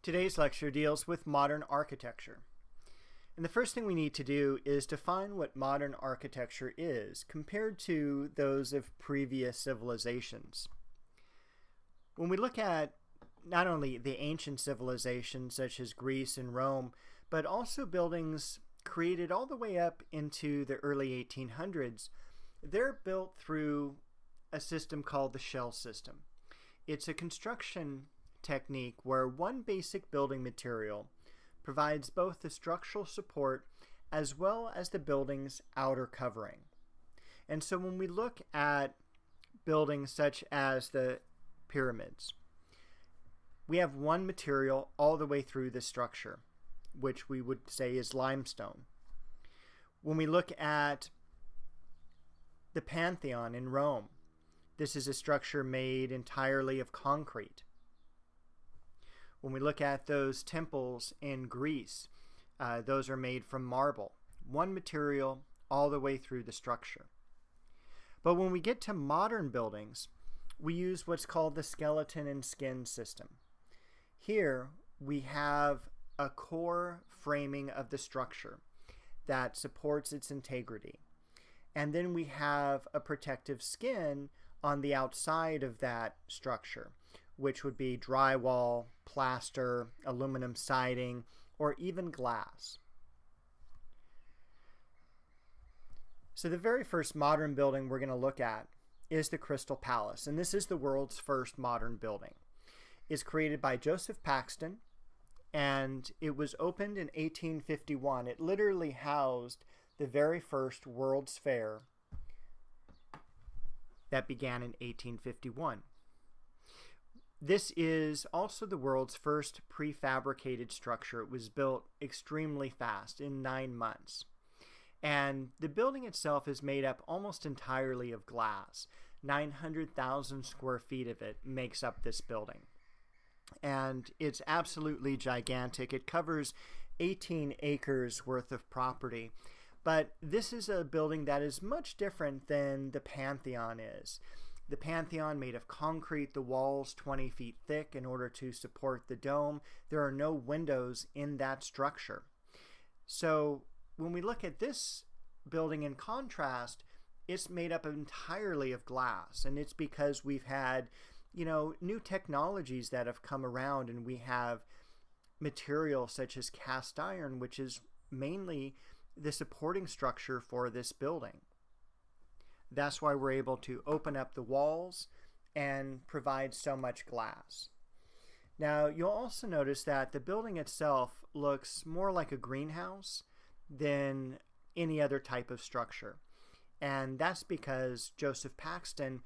Today's lecture deals with modern architecture. And the first thing we need to do is define what modern architecture is compared to those of previous civilizations. When we look at not only the ancient civilizations such as Greece and Rome, but also buildings created all the way up into the early 1800s, they're built through a system called the shell system. It's a construction technique where one basic building material provides both the structural support as well as the building's outer covering. And so when we look at buildings such as the pyramids, we have one material all the way through the structure, which we would say is limestone. When we look at the Pantheon in Rome, this is a structure made entirely of concrete. When we look at those temples in Greece, those are made from marble. One material all the way through the structure. But when we get to modern buildings, we use what's called the skeleton and skin system. Here we have a core framing of the structure that supports its integrity. And then we have a protective skin on the outside of that structure, which would be drywall, plaster, aluminum siding, or even glass. So the very first modern building we're going to look at is the Crystal Palace, and this is the world's first modern building. It's created by Joseph Paxton, and it was opened in 1851. It literally housed the very first World's Fair that began in 1851. This is also the world's first prefabricated structure. It was built extremely fast, in 9 months. And the building itself is made up almost entirely of glass. 900,000 square feet of it makes up this building. And it's absolutely gigantic. It covers 18 acres worth of property. But this is a building that is much different than the Pantheon is. The Pantheon made of concrete, the walls 20 feet thick in order to support the dome. There are no windows in that structure. So when we look at this building in contrast, it's made up entirely of glass. And it's because we've had, new technologies that have come around, and we have materials such as cast iron, which is mainly the supporting structure for this building. That's why we're able to open up the walls and provide so much glass. Now, you'll also notice that the building itself looks more like a greenhouse than any other type of structure. And that's because Joseph Paxton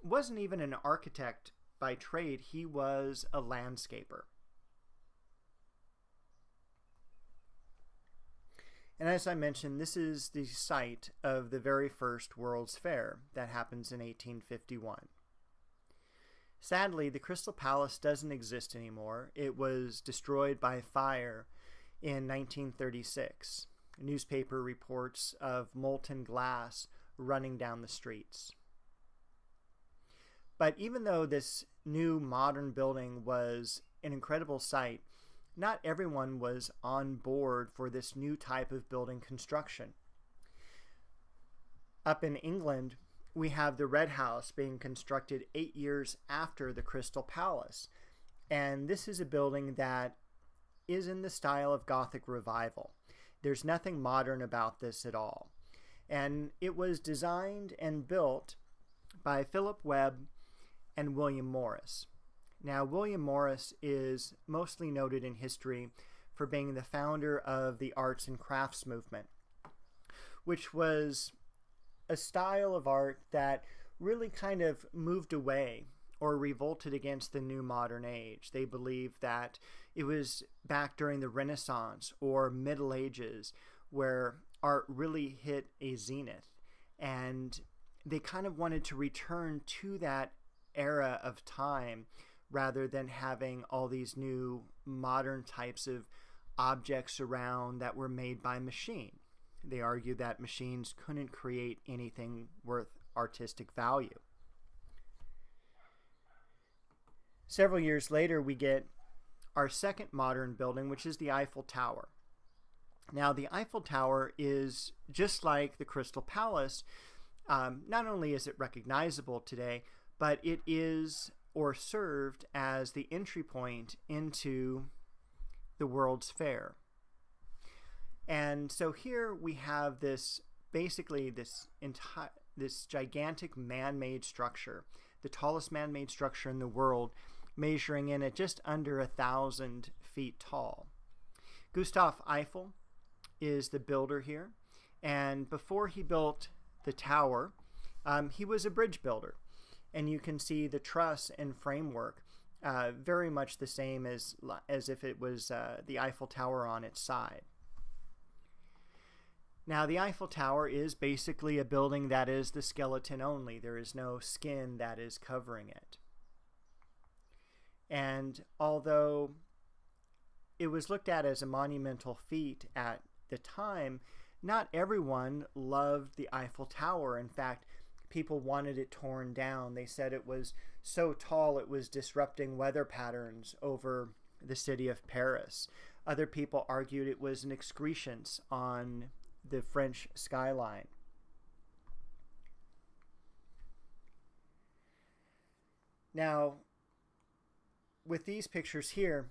wasn't even an architect by trade. He was a landscaper. And as I mentioned, this is the site of the very first World's Fair that happens in 1851. Sadly, the Crystal Palace doesn't exist anymore. It was destroyed by fire in 1936. Newspaper reports of molten glass running down the streets. But even though this new modern building was an incredible sight, not everyone was on board for this new type of building construction. Up in England, we have the Red House being constructed 8 years after the Crystal Palace. And this is a building that is in the style of Gothic Revival. There's nothing modern about this at all. And it was designed and built by Philip Webb and William Morris. Now, William Morris is mostly noted in history for being the founder of the arts and crafts movement, which was a style of art that really kind of moved away or revolted against the new modern age. They believed that it was back during the Renaissance or Middle Ages where art really hit a zenith, and they kind of wanted to return to that era of time rather than having all these new modern types of objects around that were made by machine. They argued that machines couldn't create anything worth artistic value. Several years later, we get our second modern building, which is the Eiffel Tower. Now, the Eiffel Tower is just like the Crystal Palace. Not only is it recognizable today, but it is or served as the entry point into the World's Fair. And so here we have this, basically this gigantic man-made structure, the tallest man-made structure in the world, measuring in at just under 1,000 feet tall. Gustave Eiffel is the builder here, and before he built the tower, he was a bridge builder, and you can see the truss and framework very much the same as if it was the Eiffel Tower on its side. Now, the Eiffel Tower is basically a building that is the skeleton only. There is no skin that is covering it. And although it was looked at as a monumental feat at the time, not everyone loved the Eiffel Tower. In fact, people wanted it torn down. They said it was so tall it was disrupting weather patterns over the city of Paris. Other people argued it was an excrescence on the French skyline. Now, with these pictures here,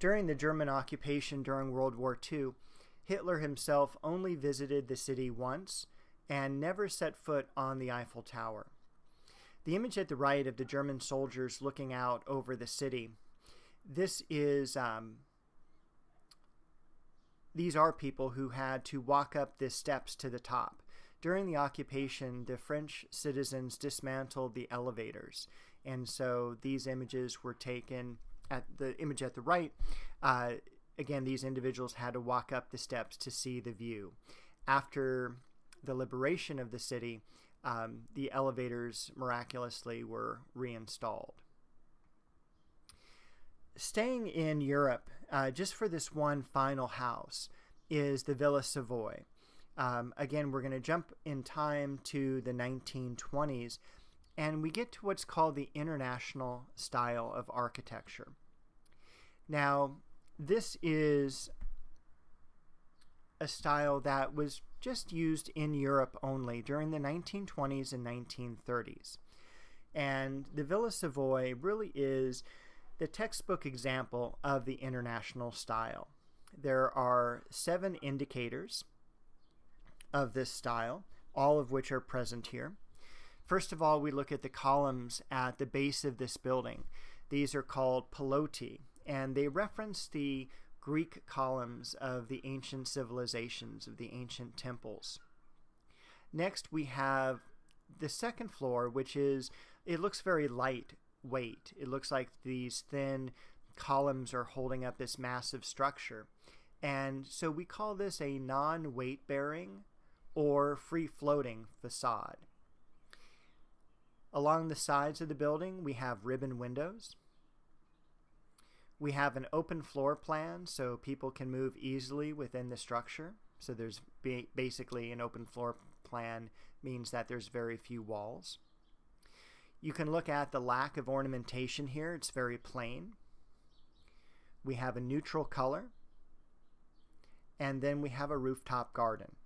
during the German occupation during World War II, Hitler himself only visited the city once and never set foot on the Eiffel Tower. The image at the right of the German soldiers looking out over the city, this is these are people who had to walk up the steps to the top. During the occupation, the French citizens dismantled the elevators, and so these images were taken. At the image at the right, again, these individuals had to walk up the steps to see the view. After the liberation of the city, the elevators miraculously were reinstalled. Staying in Europe, just for this one final house, is the Villa Savoy. Again, we're going to jump in time to the 1920s, and we get to what's called the international style of architecture. Now, this is a style that was just used in Europe only during the 1920s and 1930s. And the Villa Savoy really is the textbook example of the international style. There are 7 indicators of this style, all of which are present here. First of all, we look at the columns at the base of this building. These are called piloti, and they reference the Greek columns of the ancient civilizations, of the ancient temples. Next, we have the second floor, which is, it looks very lightweight. It looks like these thin columns are holding up this massive structure. And so we call this a non-weight-bearing or free-floating facade. Along the sides of the building, we have ribbon windows. We have an open floor plan, so people can move easily within the structure. So there's basically an open floor plan means that there's very few walls. You can look at the lack of ornamentation here. It's very plain. We have a neutral color. And then we have a rooftop garden.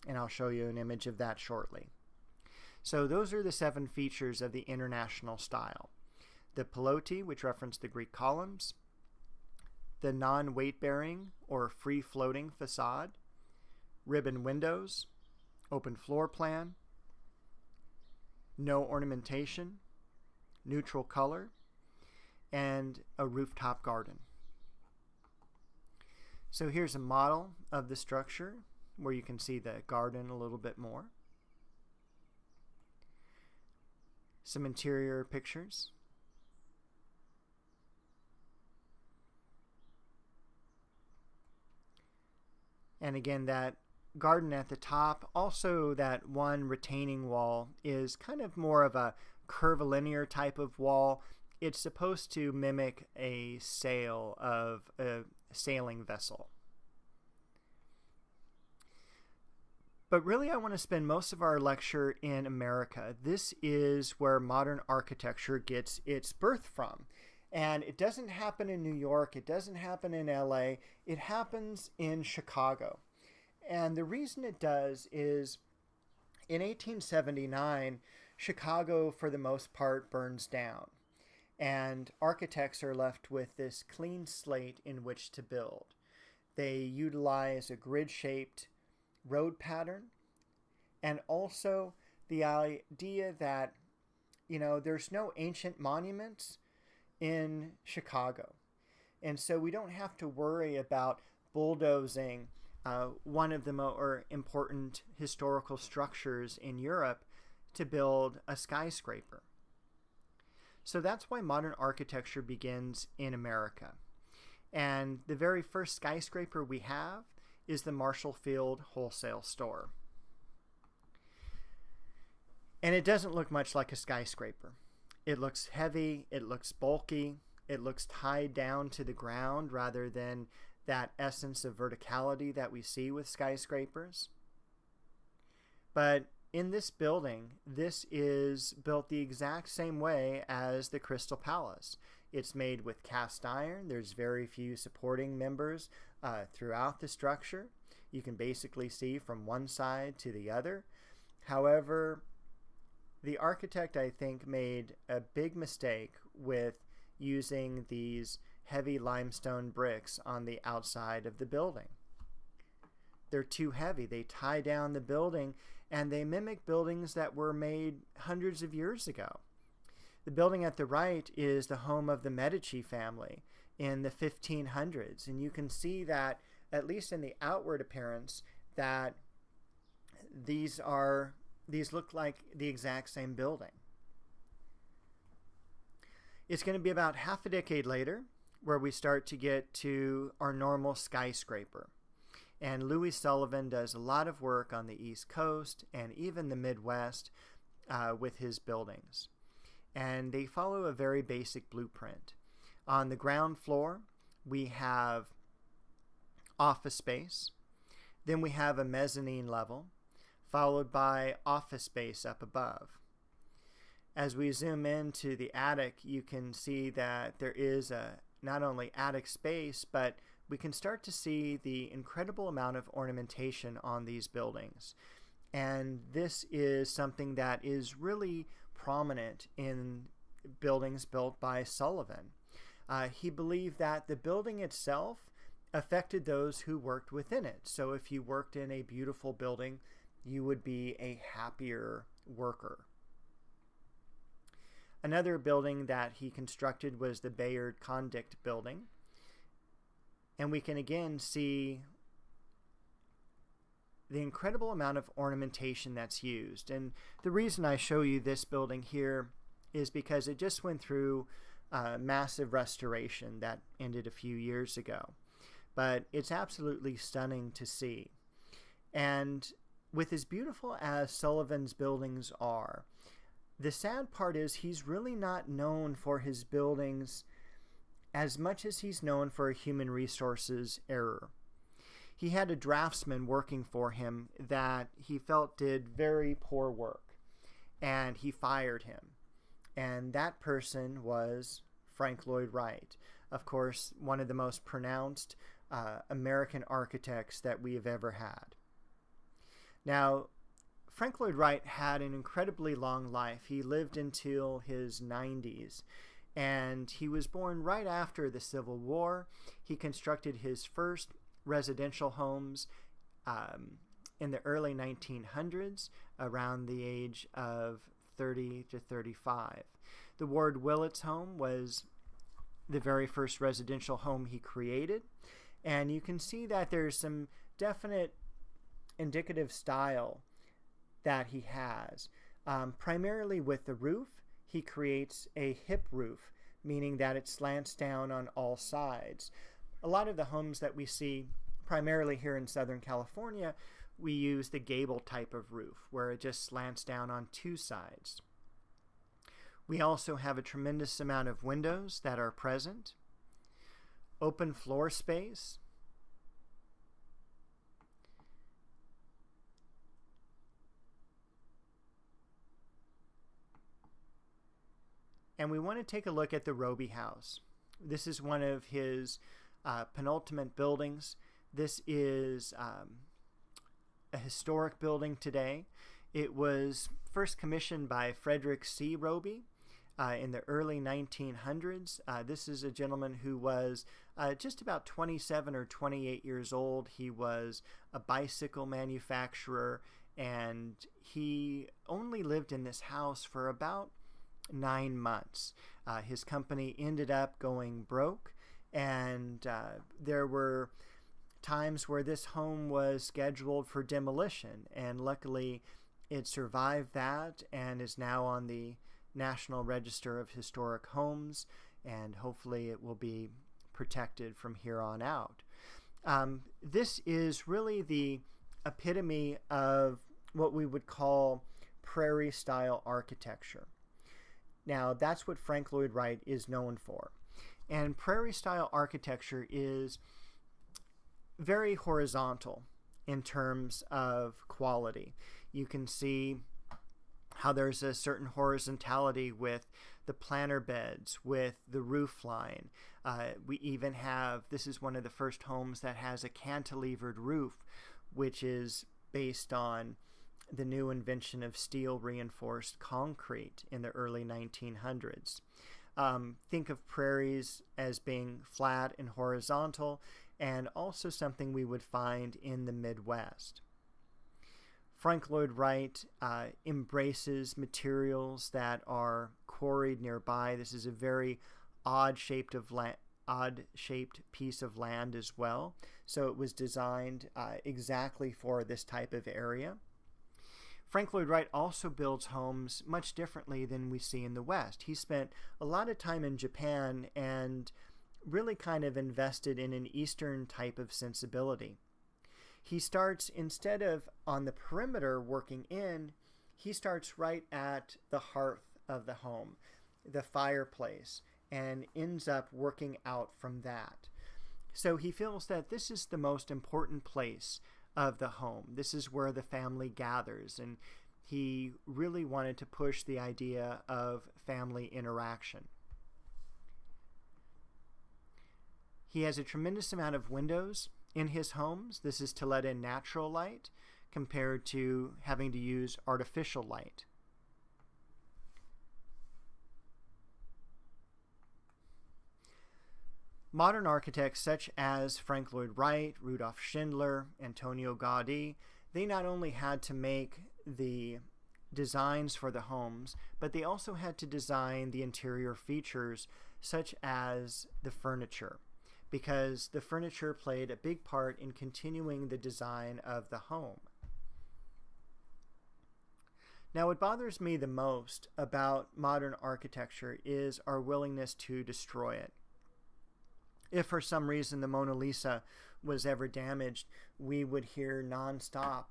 And I'll show you an image of that shortly. So those are the 7 features of the international style. The piloti, which reference the Greek columns, the non-weight-bearing or free-floating facade, ribbon windows, open floor plan, no ornamentation, neutral color, and a rooftop garden. So here's a model of the structure where you can see the garden a little bit more. Some interior pictures. And again, that garden at the top, also that one retaining wall is kind of more of a curvilinear type of wall. It's supposed to mimic a sail of a sailing vessel. But really, I want to spend most of our lecture in America. This is where modern architecture gets its birth from. And it doesn't happen in New York, it doesn't happen in LA, it happens in Chicago. And the reason it does is in 1879, Chicago, for the most part, burns down. And architects are left with this clean slate in which to build. They utilize a grid-shaped road pattern, and also the idea that, there's no ancient monuments in Chicago. And so we don't have to worry about bulldozing one of the more important historical structures in Europe to build a skyscraper. So that's why modern architecture begins in America. And the very first skyscraper we have is the Marshall Field Wholesale Store. And it doesn't look much like a skyscraper. It looks heavy, it looks bulky, it looks tied down to the ground rather than that essence of verticality that we see with skyscrapers. But in this building, this is built the exact same way as the Crystal Palace. It's made with cast iron. There's very few supporting members throughout the structure. You can basically see from one side to the other. However, the architect, I think, made a big mistake with using these heavy limestone bricks on the outside of the building. They're too heavy. They tie down the building, and they mimic buildings that were made hundreds of years ago. The building at the right is the home of the Medici family in the 1500s, and you can see that, at least in the outward appearance, that these look like the exact same building. It's going to be about half a decade later where we start to get to our normal skyscraper. And Louis Sullivan does a lot of work on the East Coast and even the Midwest with his buildings. And they follow a very basic blueprint. On the ground floor, we have office space. Then we have a mezzanine level, followed by office space up above. As we zoom into the attic, you can see that there is not only attic space, but we can start to see the incredible amount of ornamentation on these buildings. And this is something that is really prominent in buildings built by Sullivan. He believed that the building itself affected those who worked within it. So if you worked in a beautiful building, you would be a happier worker. Another building that he constructed was the Bayard Condict building. And we can again see the incredible amount of ornamentation that's used. And the reason I show you this building here is because it just went through a massive restoration that ended a few years ago. But it's absolutely stunning to see. And with as beautiful as Sullivan's buildings are, the sad part is he's really not known for his buildings as much as he's known for a human resources error. He had a draftsman working for him that he felt did very poor work, and he fired him. And that person was Frank Lloyd Wright, of course, one of the most pronounced American architects that we have ever had. Now, Frank Lloyd Wright had an incredibly long life. He lived until his 90s, and he was born right after the Civil War. He constructed his first residential homes in the early 1900s, around the age of 30 to 35. The Ward Willets home was the very first residential home he created, and you can see that there's some definite indicative style that he has. Primarily with the roof, he creates a hip roof, meaning that it slants down on all sides. A lot of the homes that we see, primarily here in Southern California, we use the gable type of roof, where it just slants down on two sides. We also have a tremendous amount of windows that are present, open floor space, And we want to take a look at the Roby House. This is one of his penultimate buildings. This is a historic building today. It was first commissioned by Frederick C. Roby in the early 1900s. This is a gentleman who was just about 27 or 28 years old. He was a bicycle manufacturer, and he only lived in this house for about 9 months. His company ended up going broke, and there were times where this home was scheduled for demolition, and luckily it survived that and is now on the National Register of Historic Homes, and hopefully it will be protected from here on out. This is really the epitome of what we would call prairie style architecture. Now, that's what Frank Lloyd Wright is known for. And prairie style architecture is very horizontal in terms of quality. You can see how there's a certain horizontality with the planter beds, with the roof line. We even have, this is one of the first homes that has a cantilevered roof, which is based on the new invention of steel reinforced concrete in the early 1900s. Think of prairies as being flat and horizontal, and also something we would find in the Midwest. Frank Lloyd Wright embraces materials that are quarried nearby. This is a very odd-shaped piece of land as well, so it was designed exactly for this type of area. Frank Lloyd Wright also builds homes much differently than we see in the West. He spent a lot of time in Japan and really kind of invested in an Eastern type of sensibility. He starts, instead of on the perimeter working in, he starts right at the hearth of the home, the fireplace, and ends up working out from that. So he feels that this is the most important place of the home. This is where the family gathers, and he really wanted to push the idea of family interaction. He has a tremendous amount of windows in his homes. This is to let in natural light compared to having to use artificial light. Modern architects such as Frank Lloyd Wright, Rudolf Schindler, Antonio Gaudí, they not only had to make the designs for the homes, but they also had to design the interior features such as the furniture, because the furniture played a big part in continuing the design of the home. Now, what bothers me the most about modern architecture is our willingness to destroy it. If for some reason the Mona Lisa was ever damaged, we would hear nonstop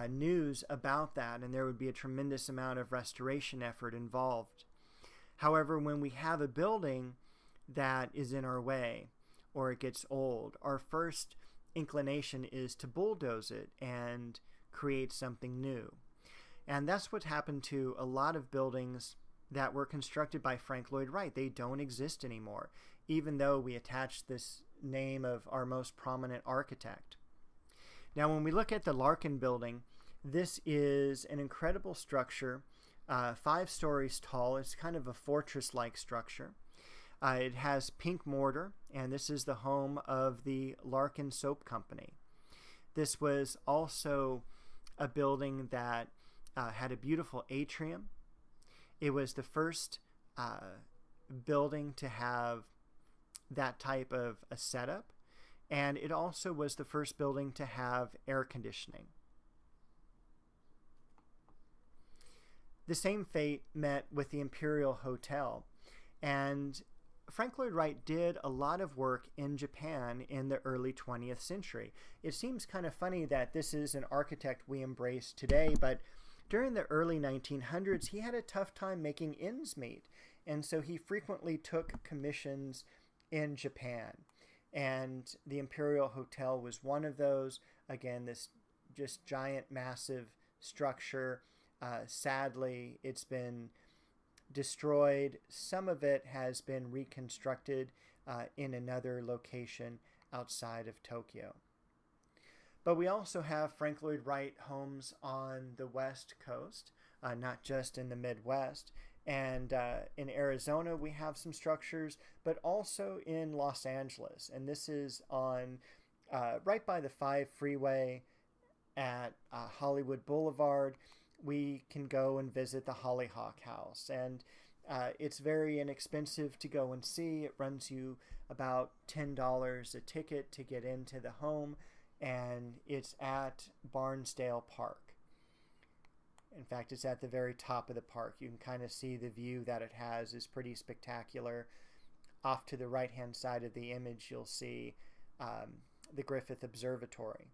news about that, and there would be a tremendous amount of restoration effort involved. However, when we have a building that is in our way or it gets old, our first inclination is to bulldoze it and create something new. And that's what happened to a lot of buildings that were constructed by Frank Lloyd Wright. They don't exist anymore, even though we attach this name of our most prominent architect. Now, when we look at the Larkin building, this is an incredible structure, 5 stories tall. It's kind of a fortress-like structure. It has pink mortar, and this is the home of the Larkin Soap Company. This was also a building that had a beautiful atrium. It was the first building to have that type of a setup, and it also was the first building to have air conditioning. The same fate met with the Imperial Hotel, and Frank Lloyd Wright did a lot of work in Japan in the early 20th century. It seems kind of funny that this is an architect we embrace today, but during the early 1900s, he had a tough time making ends meet, and so he frequently took commissions in Japan. And the Imperial Hotel was one of those. Again, this just giant, massive structure. Sadly, it's been destroyed. Some of it has been reconstructed in another location outside of Tokyo. But we also have Frank Lloyd Wright homes on the West Coast, not just in the Midwest. And in Arizona, we have some structures, but also in Los Angeles. And this is on right by the 5 freeway at Hollywood Boulevard. We can go and visit the Hollyhock House. And it's very inexpensive to go and see. It runs you about $10 a ticket to get into the home. And it's at Barnsdale Park. In fact, it's at the very top of the park. You can kind of see the view that it has is pretty spectacular. Off to the right-hand side of the image, you'll see the Griffith Observatory.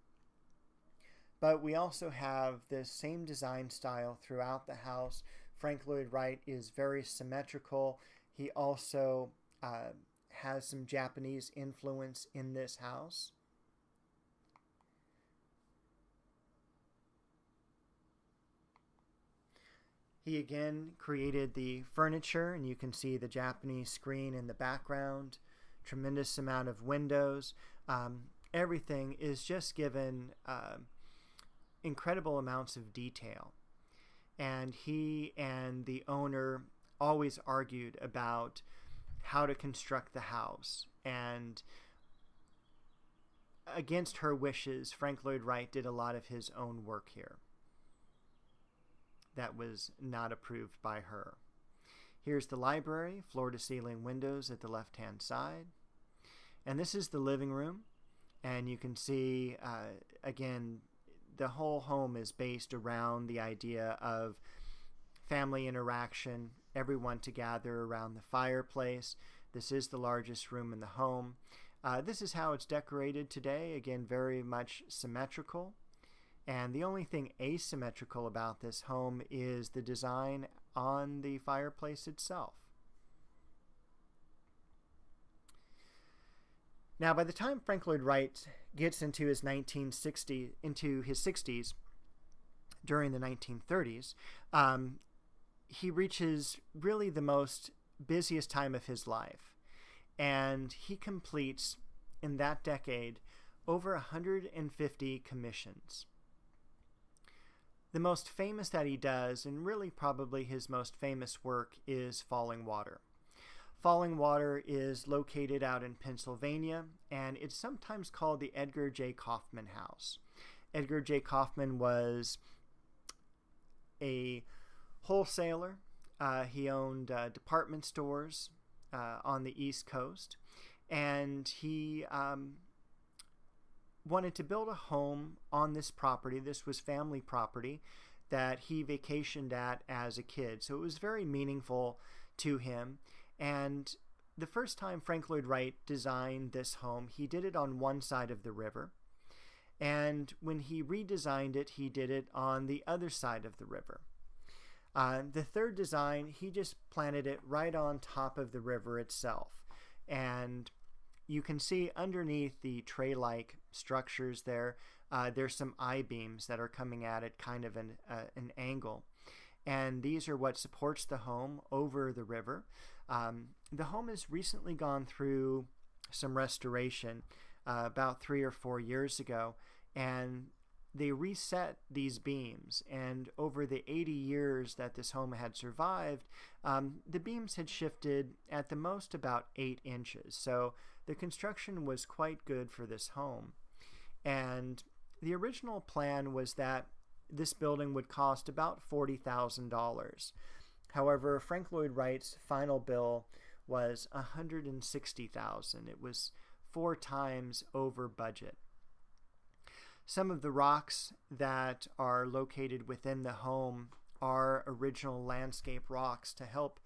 But we also have the same design style throughout the house. Frank Lloyd Wright is very symmetrical. He also has some Japanese influence in this house. He again created the furniture, and you can see the Japanese screen in the background. Tremendous amount of windows. Everything is just given incredible amounts of detail. And he and the owner always argued about how to construct the house. And against her wishes, Frank Lloyd Wright did a lot of his own work here. That was not approved by her. Here's the library, floor-to-ceiling windows at the left-hand side. And this is the living room. And you can see, again, the whole home is based around the idea of family interaction, everyone to gather around the fireplace. This is the largest room in the home. This is how it's decorated today. Again, very much symmetrical. And the only thing asymmetrical about this home is the design on the fireplace itself. Now, by the time Frank Lloyd Wright gets into his 60s, during the 1930s, he reaches really the most busiest time of his life. And he completes, in that decade, over 150 commissions. The most famous that he does, and really probably his most famous work, is Falling Water. Falling Water is located out in Pennsylvania, and it's sometimes called the Edgar J. Kaufman House. Edgar J. Kaufman was a wholesaler. He owned department stores on the East Coast, and he wanted to build a home on this property. This was family property that he vacationed at as a kid, so it was very meaningful to him. And the first time Frank Lloyd Wright designed this home, he did it on one side of the river. And when he redesigned it, he did it on the other side of the river. The third design, he just planted it right on top of the river itself. And you can see underneath the tray-like structures there, there's some I-beams that are coming at it kind of an angle. And these are what supports the home over the river. The home has recently gone through some restoration about 3 or 4 years ago, and they reset these beams. And over the 80 years that this home had survived, the beams had shifted at the most about 8 inches. So the construction was quite good for this home. And the original plan was that this building would cost about $40,000. However, Frank Lloyd Wright's final bill was $160,000. It was 4 times over budget. Some of the rocks that are located within the home are original landscape rocks to help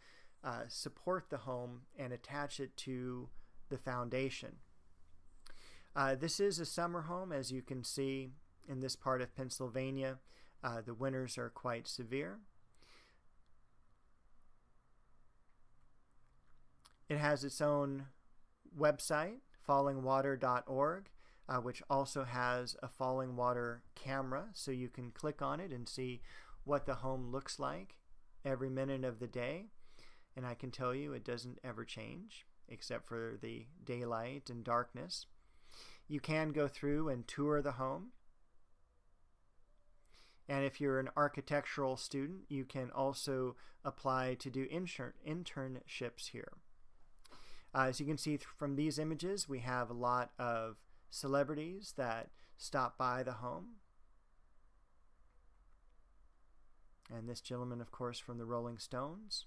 support the home and attach it to the foundation. This is a summer home, as you can see in this part of Pennsylvania. The winters are quite severe. It has its own website, fallingwater.org, which also has a falling water camera, so you can click on it and see what the home looks like every minute of the day. And I can tell you it doesn't ever change except for the daylight and darkness. You can go through and tour the home. And if you're an architectural student, you can also apply to do internships here. As you can see from these images, we have a lot of celebrities that stop by the home. And this gentleman, of course, from the Rolling Stones.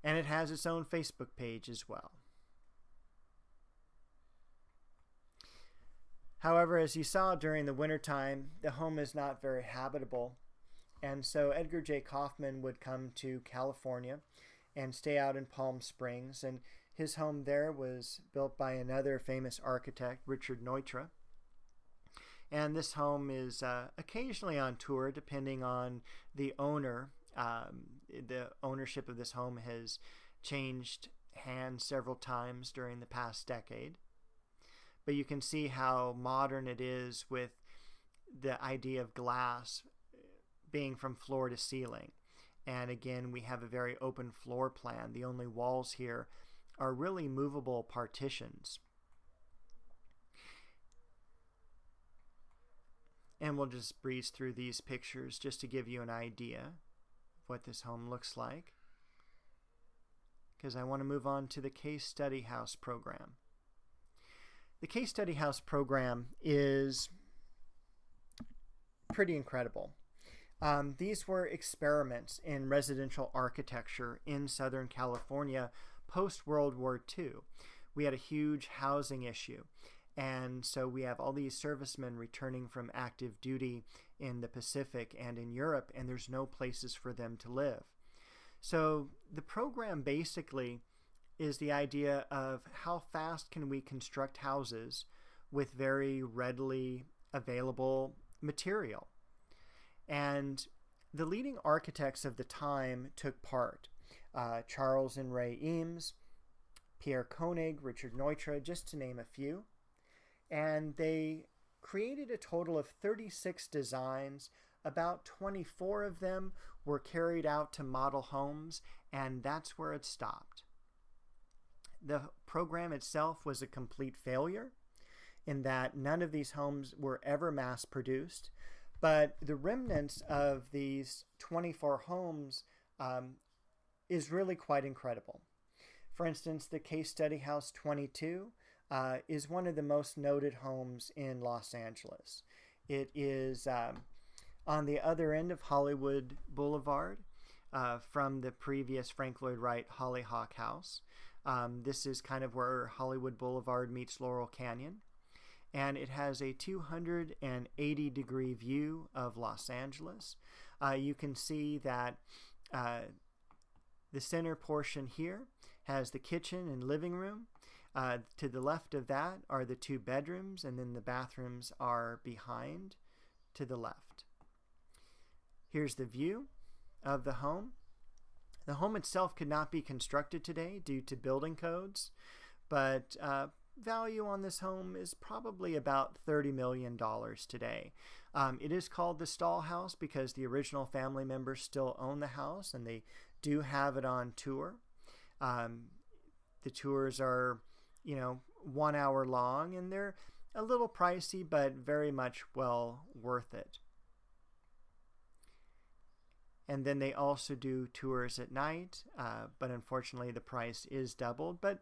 And it has its own Facebook page as well. However, as you saw during the wintertime, the home is not very habitable. And so Edgar J. Kaufman would come to California and stay out in Palm Springs. And his home there was built by another famous architect, Richard Neutra. And this home is occasionally on tour, depending on the owner. The ownership of this home has changed hands several times during the past decade. But you can see how modern it is with the idea of glass being from floor to ceiling. And again, we have a very open floor plan. The only walls here are really movable partitions. And we'll just breeze through these pictures just to give you an idea of what this home looks like, because I want to move on to the Case Study House program. The Case Study House program is pretty incredible. These were experiments in residential architecture in Southern California post-World War II. We had a huge housing issue, and so we have all these servicemen returning from active duty in the Pacific and in Europe, and there's no places for them to live. So the program basically is the idea of how fast can we construct houses with very readily available material. And the leading architects of the time took part. Charles and Ray Eames, Pierre Koenig, Richard Neutra, just to name a few. And they created a total of 36 designs. About 24 of them were carried out to model homes, and that's where it stopped. The program itself was a complete failure in that none of these homes were ever mass produced, but the remnants of these 24 homes is really quite incredible. For instance, the Case Study House 22 is one of the most noted homes in Los Angeles. It is on the other end of Hollywood Boulevard from the previous Frank Lloyd Wright Hollyhock House. This is kind of where Hollywood Boulevard meets Laurel Canyon. And it has a 280-degree view of Los Angeles. You can see that the center portion here has the kitchen and living room. To the left of that are the 2 bedrooms, and then the bathrooms are behind to the left. Here's the view of the home. The home itself could not be constructed today due to building codes, but value on this home is probably about $30 million today. It is called the Stall House because the original family members still own the house, and they do have it on tour. The tours are, 1 hour long, and they're a little pricey, but very much well worth it. And then they also do tours at night, but unfortunately the price is doubled. But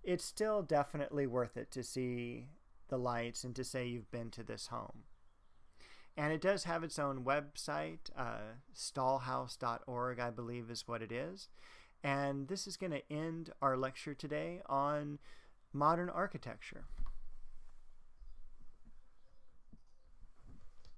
it's still definitely worth it to see the lights and to say you've been to this home. And it does have its own website, stallhouse.org, I believe is what it is. And this is going to end our lecture today on modern architecture.